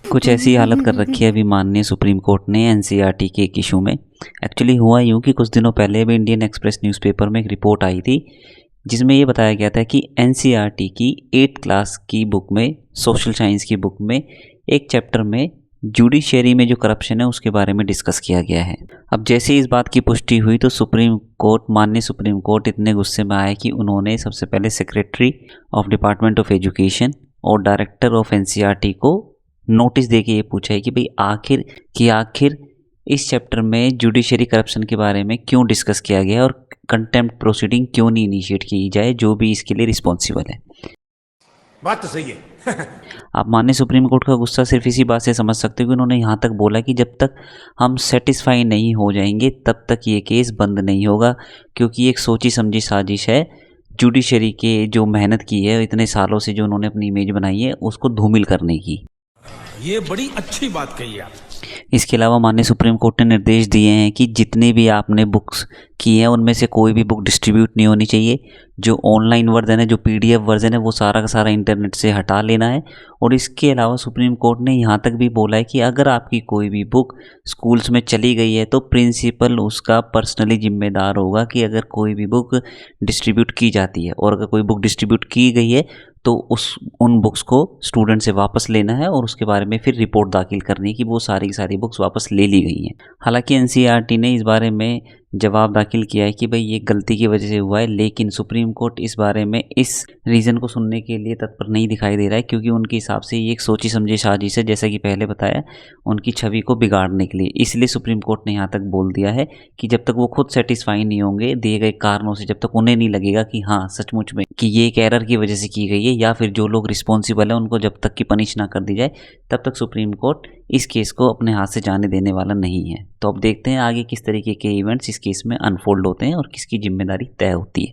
कुछ ऐसी हालत कर रखी है अभी माननीय सुप्रीम कोर्ट ने एनसीईआरटी के एक इशू में। एक्चुअली हुआ यूँ कि कुछ दिनों पहले भी इंडियन एक्सप्रेस न्यूज़पेपर में एक रिपोर्ट आई थी जिसमें ये बताया गया था कि एनसीईआरटी की 8th क्लास की बुक में, सोशल साइंस की बुक में, एक चैप्टर में जुडिशरी में जो करप्शन है उसके बारे में डिस्कस किया गया है। अब जैसे ही इस बात की पुष्टि हुई तो माननीय सुप्रीम कोर्ट इतने गुस्से में आए कि उन्होंने सबसे पहले secretary of department of education और डायरेक्टर ऑफ एनसीईआरटी को नोटिस देके ये पूछा है कि भाई आखिर इस चैप्टर में जुडिशरी करप्शन के बारे में क्यों डिस्कस किया गया है और कंटेम्प्ट प्रोसीडिंग क्यों नहीं इनिशिएट की जाए, जो भी इसके लिए रिस्पॉन्सिबल है। बात तो सही है। आप माननीय सुप्रीम कोर्ट का गुस्सा सिर्फ इसी बात से समझ सकते हो कि उन्होंने यहाँ तक बोला कि जब तक हम सेटिस्फाई नहीं हो जाएंगे तब तक ये केस बंद नहीं होगा, क्योंकि एक सोची समझी साजिश है जुडिशरी के जो मेहनत की है इतने सालों से, जो उन्होंने अपनी इमेज बनाई है, उसको धूमिल करने की। ये बड़ी अच्छी बात कही आप। इसके अलावा माननीय सुप्रीम कोर्ट ने निर्देश दिए हैं कि जितने भी आपने बुक्स की हैं उनमें से कोई भी बुक डिस्ट्रीब्यूट नहीं होनी चाहिए। जो ऑनलाइन वर्जन है, जो पीडीएफ वर्जन है, वो सारा का सारा इंटरनेट से हटा लेना है। और इसके अलावा सुप्रीम कोर्ट ने यहाँ तक भी बोला है कि अगर आपकी कोई भी बुक स्कूल्स में चली गई है तो प्रिंसिपल उसका पर्सनली जिम्मेदार होगा कि अगर कोई भी बुक डिस्ट्रीब्यूट की जाती है, और अगर कोई बुक डिस्ट्रीब्यूट की गई है तो उन बुक्स को स्टूडेंट से वापस लेना है और उसके बारे में फिर रिपोर्ट दाखिल करनी है कि वो सारी की सारी बुक्स वापस ले ली गई हैं। हालांकि एनसीईआरटी ने इस बारे में जवाब दाखिल किया है कि भाई ये गलती की वजह से हुआ है, लेकिन सुप्रीम कोर्ट इस बारे में इस रीज़न को सुनने के लिए तत्पर नहीं दिखाई दे रहा है, क्योंकि उनके हिसाब से ये एक सोची समझी साजिश है, जैसा कि पहले बताया, उनकी छवि को बिगाड़ने के लिए। इसलिए सुप्रीम कोर्ट ने यहाँ तक बोल दिया है कि जब तक वो खुद सेटिस्फाई नहीं होंगे दिए गए कारणों से, जब तक उन्हें नहीं लगेगा कि हाँ सचमुच में कि ये एक एरर की वजह से की गई है, या फिर जो लोग रिस्पॉन्सिबल हैं उनको जब तक कि पनिश ना कर दी जाए, तब तक सुप्रीम कोर्ट इस केस को अपने हाथ से जाने देने वाला नहीं है। तो अब देखते हैं आगे किस तरीके के इवेंट्स इस केस में अनफोल्ड होते हैं और किसकी जिम्मेदारी तय होती है।